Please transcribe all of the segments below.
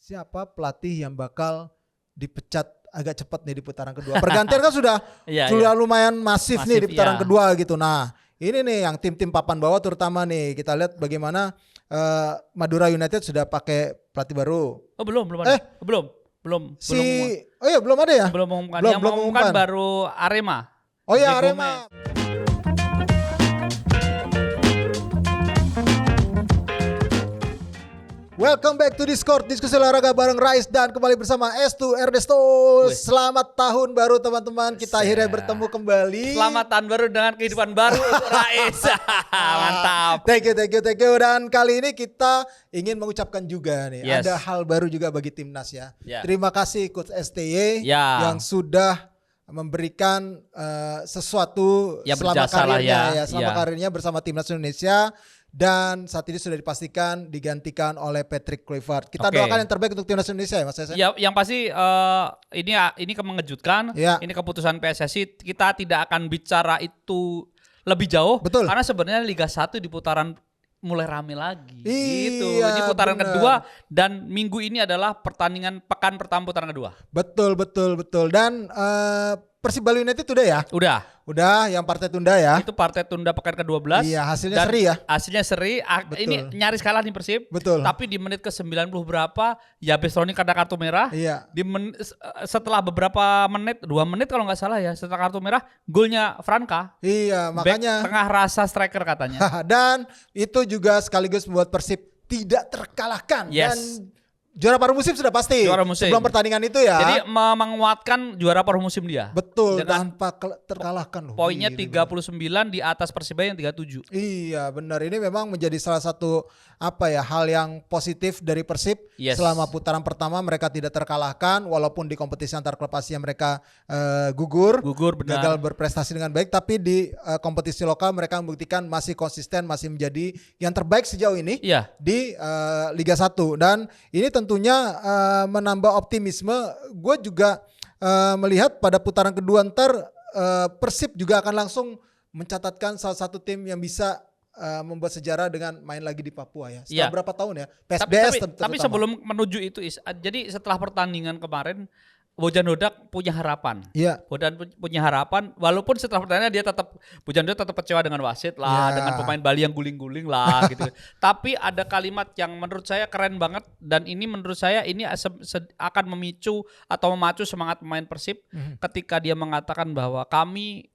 siapa pelatih yang bakal dipecat agak cepat nih di putaran kedua. Pergantian kan sudah lumayan masif nih di putaran kedua gitu. Nah, ini nih yang tim-tim papan bawah terutama nih. Kita lihat bagaimana Madura United sudah pakai pelatih baru. Oh, belum ada. Belum ada ya? Belum mengumumkan. Yang mengumumkan baru Arema. Oh ya, Arema. Welcome back to Discord, diskusi olahraga bareng Rais dan kembali bersama S2 Ernesto. Selamat tahun baru teman-teman, kita akhirnya bertemu kembali. Selamat tahun baru dengan kehidupan baru untuk Rais. Mantap. Thank you. Dan kali ini kita ingin mengucapkan juga nih, ada hal baru juga bagi timnas ya. Terima kasih Coach STY yang sudah memberikan sesuatu selama karirnya bersama timnas Indonesia. Dan saat ini sudah dipastikan digantikan oleh Patrick Kluivert. Kita doakan yang terbaik untuk timnas Indonesia ya Mas Esa. Ya, yang pasti ini mengejutkan. Ini keputusan PSSI. Kita tidak akan bicara itu lebih jauh. Betul. Karena sebenarnya Liga 1 di putaran mulai rame lagi. Gitu. Ini putaran kedua dan minggu ini adalah pekan pertama putaran kedua. Betul. Dan Persib Bali United udah ya? Udah, yang partai tunda ya. Itu partai tunda pekan ke-12. Iya, hasilnya seri ya. Hasilnya seri. Ini nyaris kalah nih Persib. Betul. Tapi di menit ke-90 berapa, ya Bestroni kena kartu merah. Iya. Setelah beberapa menit, 2 menit kalau nggak salah ya, setelah kartu merah, golnya Franka. Iya, makanya. Back tengah rasa striker katanya. Dan itu juga sekaligus membuat Persib tidak terkalahkan. Yes. Dan juara paruh musim sudah pasti. Sebelum pertandingan itu ya. Jadi menguatkan juara paruh musim dia. Betul, tanpa terkalahkan loh. Poinnya 39 di atas Persibaya yang 37. Iya, benar. Ini memang menjadi salah satu hal yang positif dari Persib. Selama putaran pertama mereka tidak terkalahkan walaupun di kompetisi antar klub Asia mereka gugur, gagal berprestasi dengan baik, tapi di kompetisi lokal mereka membuktikan masih konsisten, masih menjadi yang terbaik sejauh ini di Liga 1. Dan ini tentunya menambah optimisme. Gue juga melihat pada putaran kedua ntar Persib juga akan langsung mencatatkan salah satu tim yang bisa membuat sejarah dengan main lagi di Papua ya. Setelah berapa tahun ya? PSBS tapi sebelum menuju itu jadi setelah pertandingan kemarin Bojan Hodak punya harapan. Bojan punya harapan walaupun setelah pertandingan dia Bojan Hodak tetap kecewa dengan wasit lah, dengan pemain Bali yang guling-guling lah gitu. Tapi ada kalimat yang menurut saya keren banget dan ini menurut saya ini akan memicu atau memacu semangat pemain Persib ketika dia mengatakan bahwa kami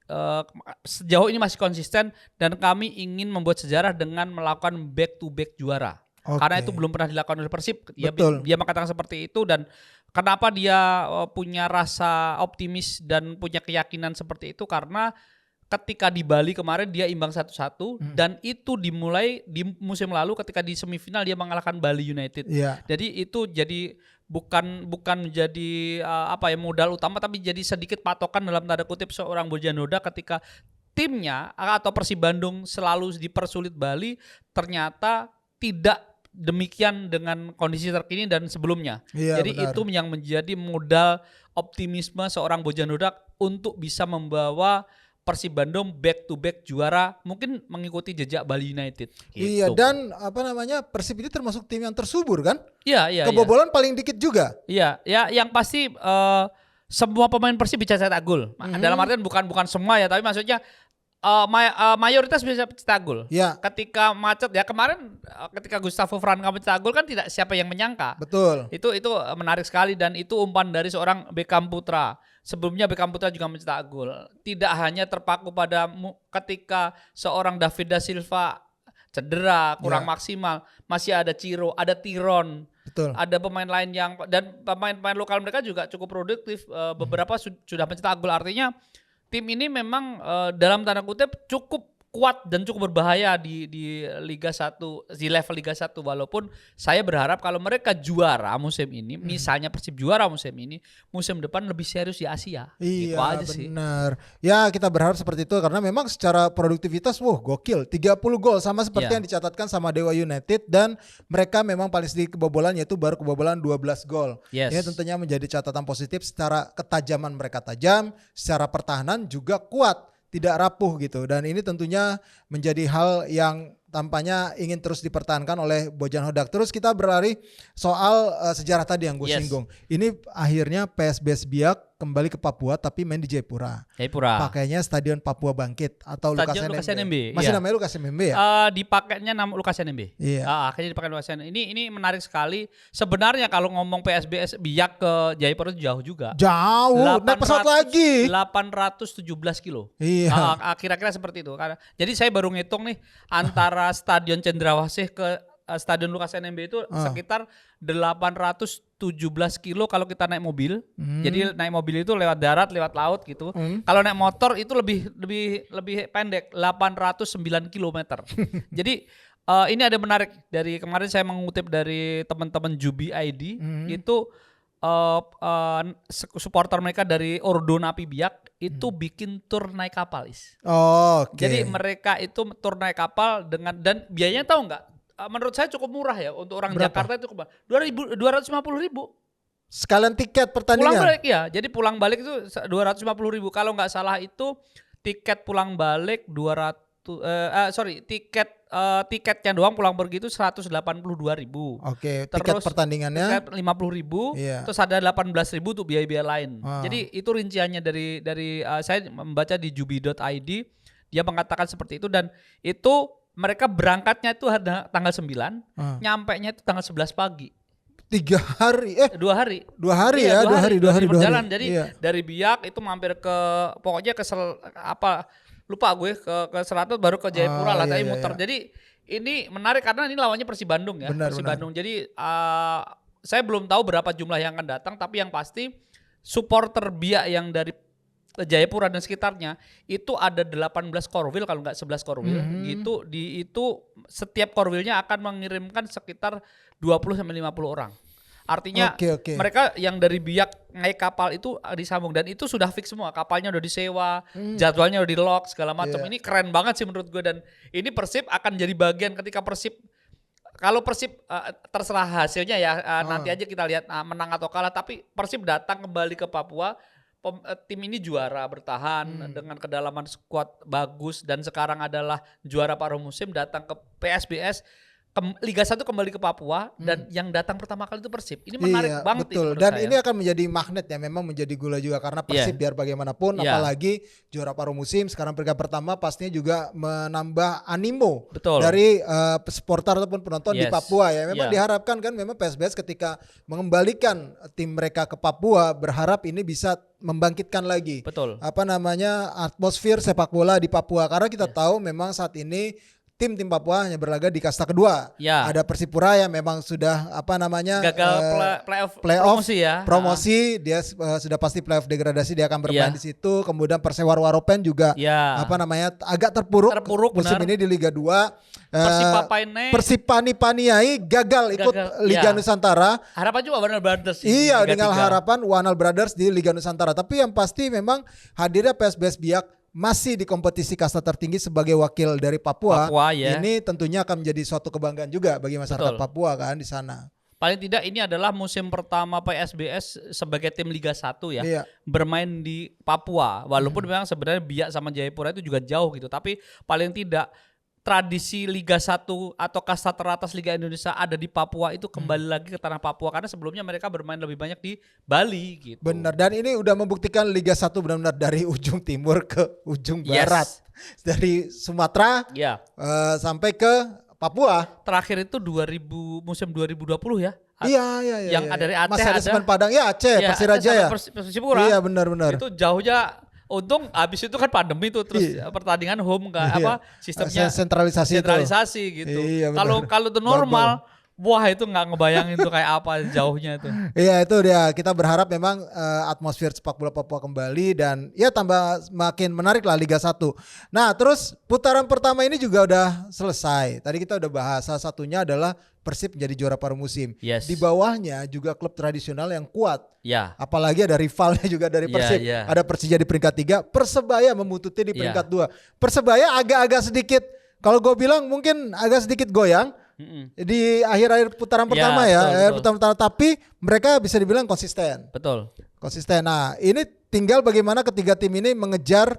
sejauh ini masih konsisten dan kami ingin membuat sejarah dengan melakukan back to back juara. Karena itu belum pernah dilakukan oleh Persib. Dia mengatakan seperti itu dan kenapa dia punya rasa optimis dan punya keyakinan seperti itu karena ketika di Bali kemarin dia imbang 1-1 dan itu dimulai di musim lalu ketika di semifinal dia mengalahkan Bali United. Jadi itu jadi bukan menjadi modal utama tapi jadi sedikit patokan dalam tanda kutip seorang Bojan Hodak ketika timnya atau Persib Bandung selalu dipersulit Bali ternyata tidak demikian dengan kondisi terkini dan sebelumnya. Jadi benar. Itu yang menjadi modal optimisme seorang Bojan Hodak untuk bisa membawa Persib Bandung back to back juara, mungkin mengikuti jejak Bali United. Gitu. Iya, dan Persib ini termasuk tim yang tersubur kan? Iya. Kebobolan paling dikit juga. Iya, yang pasti semua pemain Persib bisa cetak gol. Dalam artian bukan semua ya, tapi maksudnya mayoritas bisa cetak gol. Ketika macet ya kemarin ketika Gustavo Franca mencetak gol kan tidak siapa yang menyangka. Betul. Itu menarik sekali dan itu umpan dari seorang Beckham Putra. Sebelumnya Beckham Putra juga mencetak gol. Tidak hanya terpaku pada ketika seorang David da Silva cedera kurang maksimal, masih ada Ciro, ada Tiron. Betul. Ada pemain lain dan pemain lokal mereka juga cukup produktif. Beberapa sudah mencetak gol, artinya tim ini memang dalam tanda kutip cukup kuat dan cukup berbahaya di Liga 1, di level Liga 1 walaupun saya berharap kalau mereka juara musim ini, misalnya Persib juara musim ini, musim depan lebih serius di Asia. Iya, gitu aja benar. Ya, kita berharap seperti itu karena memang secara produktivitas gokil. 30 gol sama seperti yang dicatatkan sama Dewa United dan mereka memang paling sedikit kebobolan yaitu baru kebobolan 12 gol. Ini tentunya menjadi catatan positif secara ketajaman mereka tajam, secara pertahanan juga kuat. Tidak rapuh gitu dan ini tentunya menjadi hal yang tampaknya ingin terus dipertahankan oleh Bojan Hodak. Terus kita berlari soal sejarah tadi yang gue singgung. Ini akhirnya PSBS Biak kembali ke Papua tapi main di Jayapura. Pakainya Stadion Papua Bangkit atau Lukas NMB. Masih namanya Lukas NMB ya? Dipakainya nama Lukas NMB. Iya. Akhirnya dipakai Lukas NMB. Ini menarik sekali. Sebenarnya kalau ngomong PSBS Biak ke Jayapura itu jauh juga. Jauh. Naik pesawat lagi. 817 kilo. Iya. Kira-kira seperti itu. Jadi saya baru ngitung nih antara Stadion Cendrawasih ke Stadion Lukas NMB itu sekitar 817 kilo kalau kita naik mobil. Jadi naik mobil itu lewat darat, lewat laut gitu. Kalau naik motor itu lebih pendek, 809 kilometer. Jadi ini ada menarik, dari kemarin saya mengutip dari teman-teman Jubi ID itu supporter mereka dari Ordo Napi Biak itu bikin tur naik kapal Jadi mereka itu tur naik kapal dan biayanya tahu nggak? Menurut saya cukup murah ya untuk orang Jakarta itu 250.000. Sekalian tiket pertandingan. Pulang balik ya. Jadi pulang balik itu 250.000. Kalau nggak salah itu tiket pulang balik tiketnya doang pulang pergi itu 182.000. Tiket pertandingannya 50.000. Terus ada 18.000 untuk biaya-biaya lain. Jadi itu rinciannya dari saya membaca di jubi.id, dia mengatakan seperti itu, dan itu mereka berangkatnya itu tanggal 9, nyampainya itu tanggal 11 pagi. 3 hari 2 hari. 2 hari ya, 2 hari berjalan. Jadi dari Biak itu mampir ke pokoknya lupa gue ke Seratus baru ke Jayapura lah, tapi muter. Jadi ini menarik karena ini lawannya Persib Bandung ya. Bandung. Jadi saya belum tahu berapa jumlah yang akan datang, tapi yang pasti supporter Biak yang dari Jayapura dan sekitarnya itu ada 18 korwil kalau nggak 11 korwil gitu. Itu setiap korwilnya akan mengirimkan sekitar 20 sampai 50 orang. Artinya mereka yang dari Biak naik kapal itu disambung, dan itu sudah fix semua, kapalnya udah disewa, jadwalnya udah di lock segala macam. Ini keren banget sih menurut gue, dan ini Persib akan jadi bagian ketika kalau Persib terserah hasilnya ya, nanti aja kita lihat menang atau kalah, tapi Persib datang kembali ke Papua. Tim ini juara bertahan dengan kedalaman skuad bagus, dan sekarang adalah juara paruh musim, datang ke PSBS Liga 1 kembali ke Papua, dan yang datang pertama kali itu Persib. Ini menarik banget. Betul. Dan ini akan menjadi magnet ya, memang menjadi gula juga karena Persib biar bagaimanapun apalagi juara paruh musim sekarang peringkat pertama pastinya juga menambah animo dari supporter ataupun penonton di Papua ya. Memang diharapkan kan memang PSBS ketika mengembalikan tim mereka ke Papua berharap ini bisa membangkitkan lagi atmosfer sepak bola di Papua, karena kita tahu memang saat ini tim Papua hanya berlaga di kasta kedua. Ada Persipura yang memang sudah gagal playoff promosi, dia sudah pasti playoff degradasi, dia akan bermain di situ. Kemudian Persewar Waropen juga agak terpuruk musim ini di Liga 2. Persipani Paniai gagal ikut Liga Nusantara. Harapan juga Wanal Brothers. Dengan harapan Wanal Brothers di Liga Nusantara. Tapi yang pasti memang hadirnya PSBS Biak masih di kompetisi kasta tertinggi sebagai wakil dari Papua. Ini tentunya akan menjadi suatu kebanggaan juga bagi masyarakat Papua kan di sana. Paling tidak ini adalah musim pertama PSBS sebagai tim Liga 1 ya, bermain di Papua. Walaupun memang sebenarnya Biak sama Jayapura itu juga jauh gitu, tapi paling tidak tradisi Liga 1 atau kasta teratas Liga Indonesia ada di Papua itu kembali lagi ke tanah Papua, karena sebelumnya mereka bermain lebih banyak di Bali gitu. Benar, dan ini udah membuktikan Liga 1 benar-benar dari ujung timur ke ujung barat. Dari Sumatera sampai ke Papua. Terakhir itu musim 2020 ya. Iya. Yang ada dari Aceh, Masih ada Semen Padang Aceh, Persiraja ya. Persipura. Iya benar. Itu jauhnya. Untung habis itu kan pandemi tuh, terus pertandingan home sistemnya sentralisasi gitu. Kalau itu normal, wah itu nggak ngebayangin tuh kayak apa jauhnya itu. Iya itu dia, kita berharap memang atmosfer sepak bola Papua kembali dan ya tambah makin menarik lah Liga 1. Nah terus putaran pertama ini juga udah selesai. Tadi kita udah bahas, salah satunya adalah Persib menjadi juara paruh musim. Di bawahnya juga klub tradisional yang kuat. Apalagi ada rivalnya juga dari Persib. Ada Persija di peringkat 3, Persebaya memututi di peringkat 2. Persebaya agak-agak sedikit, kalau gue bilang mungkin agak sedikit goyang di akhir-akhir putaran pertama putaran pertama, tapi mereka bisa dibilang konsisten. Betul. Konsisten. Nah, ini tinggal bagaimana ketiga tim ini mengejar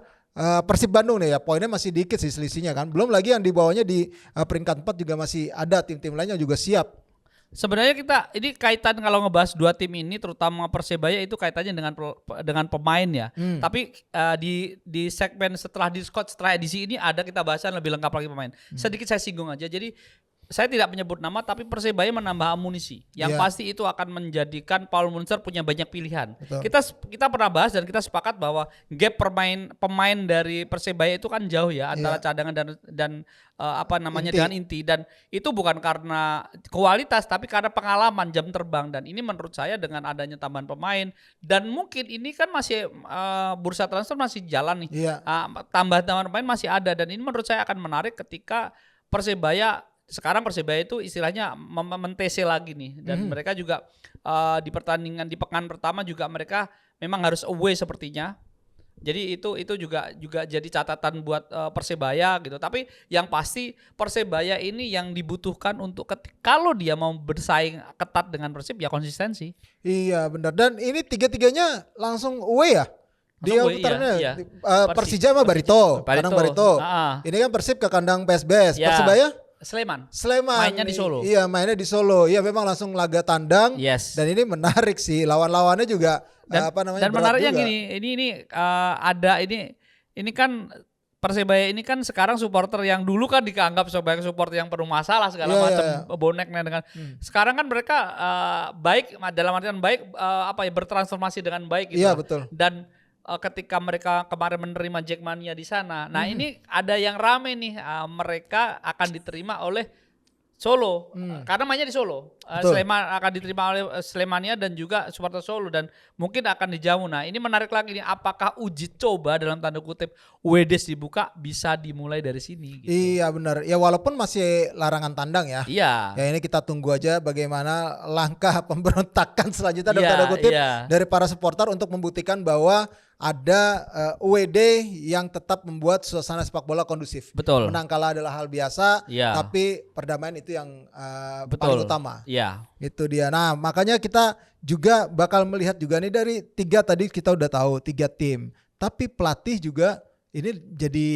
Persib Bandung nih ya, poinnya masih dikit sih selisihnya kan. Belum lagi yang di bawahnya di peringkat 4 juga masih ada tim-tim lainnya juga siap. Sebenarnya ini kaitan kalau ngebahas dua tim ini, terutama Persebaya itu kaitannya dengan pemain ya. Tapi di segmen setelah edisi ini ada kita bahasan lebih lengkap lagi pemain. Sedikit saya singgung aja. Jadi saya tidak menyebut nama, tapi Persebaya menambah amunisi. Yang pasti itu akan menjadikan Paul Munster punya banyak pilihan. Betul. Kita pernah bahas dan kita sepakat bahwa gap pemain dari Persebaya itu kan jauh ya antara cadangan dan dengan inti. Dan itu bukan karena kualitas, tapi karena pengalaman, jam terbang. Dan ini menurut saya dengan adanya tambahan pemain dan mungkin ini kan masih bursa transfer masih jalan nih. Tambahan pemain masih ada dan ini menurut saya akan menarik ketika sekarang Persebaya itu istilahnya mentese lagi nih dan mereka juga di pertandingan di pekan pertama juga mereka memang harus away sepertinya. Jadi itu juga jadi catatan buat Persebaya gitu. Tapi yang pasti Persebaya ini yang dibutuhkan untuk kalau dia mau bersaing ketat dengan Persib ya konsistensi. Iya benar, dan ini tiga-tiganya langsung away ya. Dia putarnya Persija sama Barito. Kandang Barito. Ini kan Persib ke kandang PSBS. Persebaya Sleman. Mainnya di Solo. Iya, mainnya di Solo. Iya, memang langsung laga tandang. Yes. Dan ini menarik sih. Lawan-lawannya juga dan menariknya gini, ini kan Persebaya ini kan sekarang supporter yang dulu kan dianggap sebagai supporter yang penuh masalah segala macam boneknya dengan sekarang kan mereka baik dalam artian baik bertransformasi dengan baik gitu. Iya, betul. Dan ketika mereka kemarin menerima Jackmania di sana. Nah ini ada yang rame nih, mereka akan diterima oleh Solo karena mainnya di Solo. Sleman akan diterima oleh Slemania dan juga supporter Solo dan mungkin akan dijamu. Nah ini menarik lagi nih, apakah uji coba dalam tanda kutip Wedes dibuka bisa dimulai dari sini gitu. Iya benar. Ya walaupun masih larangan tandang ya. Iya. Ya ini kita tunggu aja bagaimana langkah pemberontakan selanjutnya dalam tanda kutip dari para supporter untuk membuktikan bahwa ada UWD yang tetap membuat suasana sepak bola kondusif. Betul. Menang kalah adalah hal biasa, tapi perdamaian itu yang paling utama. Iya. Itu dia. Nah makanya kita juga bakal melihat juga nih dari 3 tadi kita udah tahu 3 tim. Tapi pelatih juga ini jadi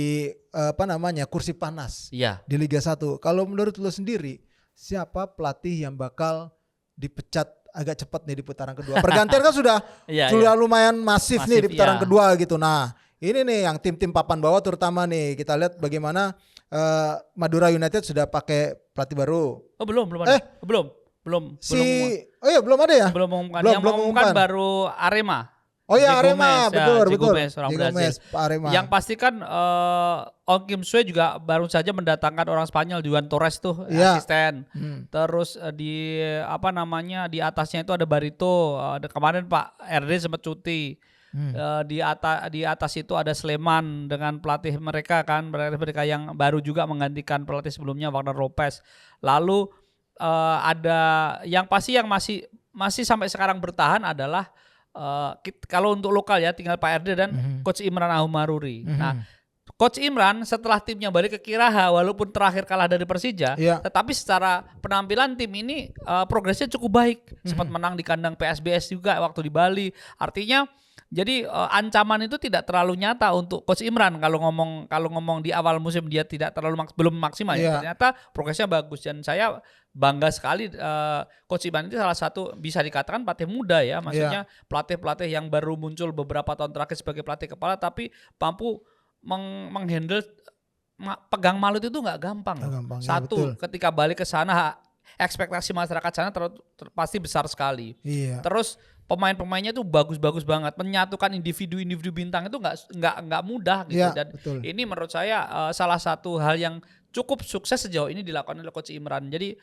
kursi panas di Liga 1. Kalau menurut lo sendiri, siapa pelatih yang bakal dipecat agak cepat nih di putaran kedua? Pergantian kan sudah lumayan masif nih di putaran kedua gitu. Nah ini nih yang tim-tim papan bawah terutama nih, kita lihat bagaimana Madura United sudah pakai pelatih baru. Oh belum ada. Belum ada ya? Belum mengumumkan. Yang mengumumkan baru Arema. Oh ya Arema, betul. Gomez, Arema. Yang pasti kan Ong Kim Sue juga baru saja mendatangkan orang Spanyol, Juan Torres tuh asisten. Terus di atasnya itu ada Barito. Kemarin Pak RD sempat cuti. Di atas itu ada Sleman dengan pelatih mereka yang baru juga menggantikan pelatih sebelumnya Wagner Lopez. Lalu ada yang pasti yang masih sampai sekarang bertahan adalah kalau untuk lokal ya tinggal Pak RD dan Coach Imran Ahumaruri. Nah, Coach Imran setelah timnya balik ke Kiraha walaupun terakhir kalah dari Persija, tetapi secara penampilan tim ini progresnya cukup baik. Sempat menang di kandang PSBS juga waktu di Bali. Artinya jadi ancaman itu tidak terlalu nyata untuk Coach Imran kalau ngomong di awal musim dia tidak belum maksimal ya. Ternyata progresnya bagus dan saya bangga sekali Coach Imran itu salah satu bisa dikatakan pelatih muda ya, maksudnya pelatih-pelatih yang baru muncul beberapa tahun terakhir sebagai pelatih kepala tapi mampu menghandle pegang malut itu nggak gampang. Satu ketika balik ke sana ekspektasi masyarakat sana pasti besar sekali. Terus pemain-pemainnya tuh bagus-bagus banget, menyatukan individu-individu bintang itu nggak mudah gitu. Dan ini menurut saya salah satu hal yang cukup sukses sejauh ini dilakukan oleh Coach Imran. Jadi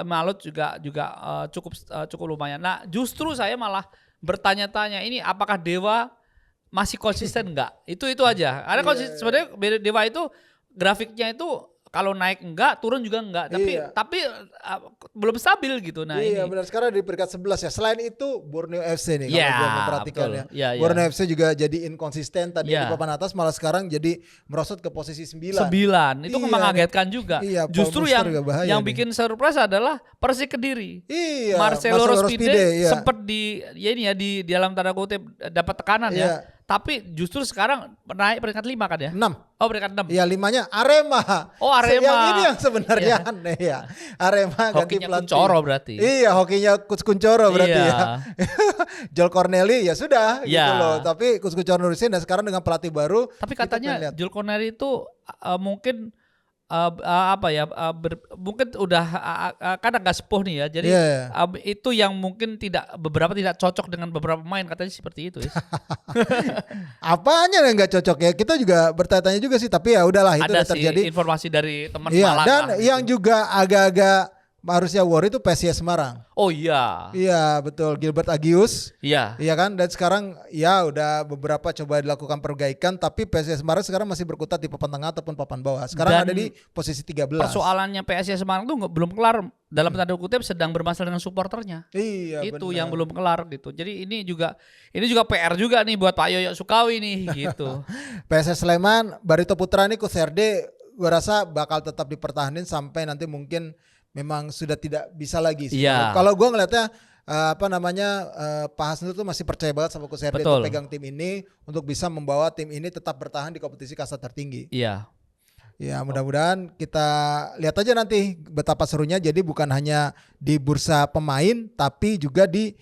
Malut juga cukup lumayan. Nah justru saya malah bertanya-tanya ini apakah Dewa masih konsisten enggak? Itu aja. Karena sebenarnya Dewa itu grafiknya itu kalau naik enggak, turun juga enggak, tapi belum stabil gitu. Nah, ini benar, sekarang di peringkat 11 ya. Selain itu Borneo FC nih kalau gue memperhatikan ya. Borneo FC juga jadi inkonsisten tadi di papan atas, malah sekarang jadi merosot ke posisi 9. Itu mengagetkan juga. Justru yang bikin surprise adalah Persik Kediri. Marcelo Rospide sempat di dalam tanda kutip dapat tekanan ya. Tapi justru sekarang naik peringkat 5 kan ya? 6. Oh peringkat 6. Iya 5-nya Arema. Oh Arema. Yang ini yang sebenarnya aneh ya. Arema ganti hokinya pelatih. Kuncoro berarti. Iya hokinya Coach Kuncoro berarti ya. Joel Corneli ya sudah gitu loh. Tapi Coach Kuncoro nurusin dan sekarang dengan pelatih baru. Tapi katanya Joel Corneli itu mungkin mungkin udah kan agak sepuh nih ya. Jadi itu yang mungkin beberapa tidak cocok dengan beberapa pemain katanya seperti itu ya. Apanya yang nggak cocok ya? Kita juga bertanya-tanya juga sih, tapi ya udahlah itu udah terjadi. Ada informasi dari teman Malang. Dan yang gitu. Juga agak-agak harusnya worry itu PSIS Semarang. Oh iya. Iya betul, Gilbert Agius. Iya. Iya kan, dan sekarang ya udah beberapa coba dilakukan perbaikan, tapi PSIS Semarang sekarang masih berkutat di papan tengah ataupun papan bawah. Sekarang ada di posisi 13. Persoalannya PSIS Semarang itu belum kelar, dalam tanda kutip sedang bermasalah dengan supporternya. Iya itu bener. Yang belum kelar gitu. Jadi ini juga PR juga nih buat Pak Yoyo Sukawi nih gitu. PSS Sleman, Barito Putra nih Kuserde gue rasa bakal tetap dipertahanin sampai nanti mungkin memang sudah tidak bisa lagi sih. Iya. Kalau gue ngelihatnya Pak Hasnul tuh masih percaya banget sama Coach Herde untuk pegang tim ini untuk bisa membawa tim ini tetap bertahan di kompetisi kasta tertinggi. Iya. Ya mudah-mudahan kita lihat aja nanti betapa serunya. Jadi bukan hanya di bursa pemain tapi juga di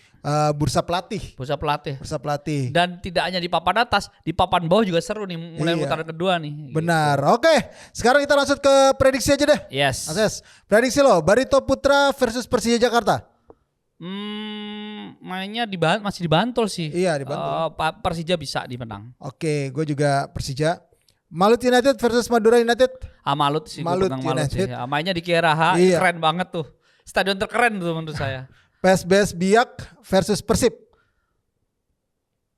bursa pelatih. Bursa pelatih. Dan tidak hanya di papan atas, di papan bawah juga seru nih mulai putaran kedua nih. Benar. Gitu. Oke, sekarang kita langsung ke prediksi aja deh. Yes. Akses. Prediksi lo, Barito Putra versus Persija Jakarta. Mainnya masih di Bantul sih. Iya, di Bantul. Persija bisa dimenang. Oke, gue juga Persija. Malut United versus Madura United. Malut sih. Malut United. Sih. Mainnya di Kieraha, keren banget tuh. Stadion terkeren tuh menurut saya. PSBS Biak versus Persib.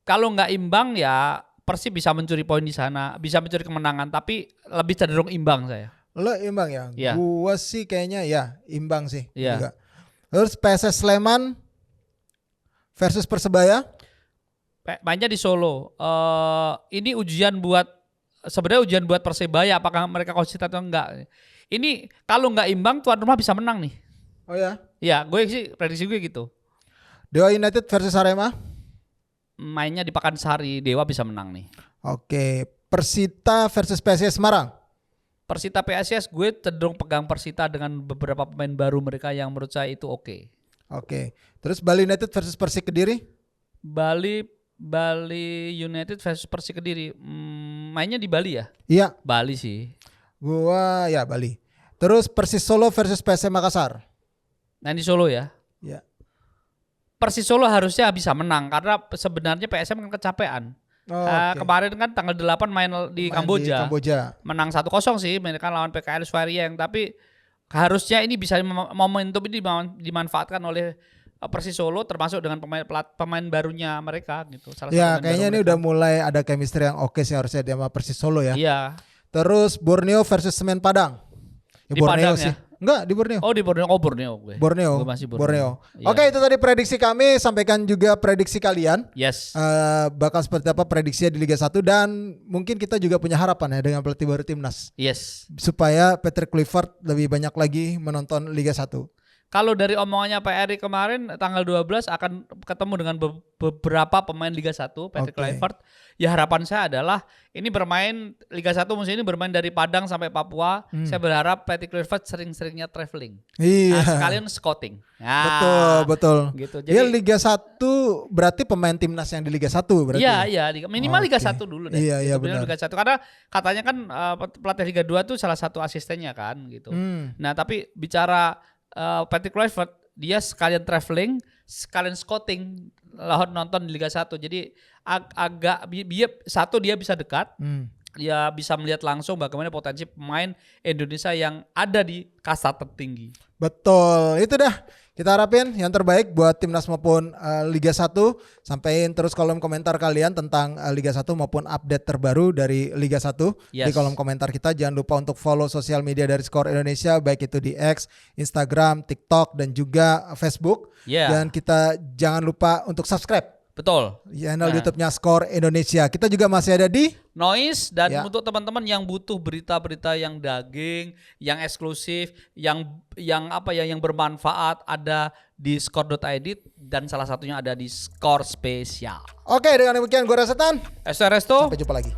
Kalau nggak imbang ya Persib bisa mencuri poin di sana, bisa mencuri kemenangan, tapi lebih cenderung imbang saya. Lo imbang ya? Iya. Gua sih kayaknya ya imbang sih. Iya. Juga. Terus PSS Sleman versus Persebaya. Mainnya di Solo. Ini sebenarnya ujian buat Persebaya, apakah mereka konsisten atau enggak. Ini kalau nggak imbang tuan rumah bisa menang nih. Oh ya? Ya, gue sih prediksi gue gitu. Dewa United versus Arema. Mainnya di Pakansari, Dewa bisa menang nih. Oke, Persita versus PSIS Semarang. Persita PSIS gue cenderung pegang Persita dengan beberapa pemain baru mereka yang menurut saya itu oke. Oke. Terus Bali United versus Persik Kediri. Bali United versus Persik Kediri. Mainnya di Bali ya? Iya. Bali sih. Gua ya Bali. Terus Persis Solo versus PSM Makassar. Nah di Solo ya? Iya. Persis Solo harusnya bisa menang karena sebenarnya PSM kan kecapean. Kemarin kan tanggal 8 main di Kamboja. Menang 1-0 sih, mereka lawan PKL Swarieng, tapi harusnya ini bisa momentum ini dimanfaatkan oleh Persis Solo termasuk dengan pemain barunya mereka gitu. Kayaknya ini udah mulai ada chemistry yang oke sih harusnya dia sama Persis Solo ya. Iya. Terus Borneo versus Semen Padang. Di Borneo Padang sih. Ya? Enggak, di Borneo. Oh, di Borneo. Oh, Borneo gue. Borneo. Gue masih Borneo. Ya. Oke, itu tadi prediksi kami. Sampaikan juga prediksi kalian. Yes. Bakal seperti apa prediksinya di Liga 1 dan mungkin kita juga punya harapan ya dengan pelatih baru timnas. Yes. Supaya Patrick Kluivert lebih banyak lagi menonton Liga 1. Kalau dari omongannya Pak Eri kemarin tanggal 12 akan ketemu dengan beberapa pemain Liga 1 Patrick Kluivert. Ya harapan saya adalah ini bermain Liga 1 musim ini bermain dari Padang sampai Papua. Saya berharap Patrick Kluivert sering-seringnya traveling. Iya. Sekalian scouting. Betul. Gitu. Jadi ya, Liga 1 berarti pemain timnas yang di Liga 1 berarti. Iya, minimal Liga 1 dulu deh. Iya, benar. Liga 1 karena katanya kan pelatih Liga 2 tuh salah satu asistennya kan gitu. Nah, tapi bicara Patrick Kluivert dia sekalian traveling, sekalian scouting, nonton di Liga 1. Jadi agak dia bisa dekat. Dia bisa melihat langsung bagaimana potensi pemain Indonesia yang ada di kasta tertinggi. Betul, itu dah. Kita harapin yang terbaik buat timnas maupun Liga 1. Sampaikan terus kolom komentar kalian tentang Liga 1 maupun update terbaru dari Liga 1 di kolom komentar kita. Jangan lupa untuk follow sosial media dari Skor Indonesia, baik itu di X, Instagram, TikTok dan juga Facebook. Dan kita jangan lupa untuk subscribe Betul. Channel YouTube-nya Skor Indonesia. Kita juga masih ada di Noise, dan untuk teman-teman yang butuh berita-berita yang daging, yang eksklusif, yang bermanfaat, ada di skor.id dan salah satunya ada di Skor Spesial. Oke, dengan demikian gue Rasetan. Resto. Sampai jumpa lagi.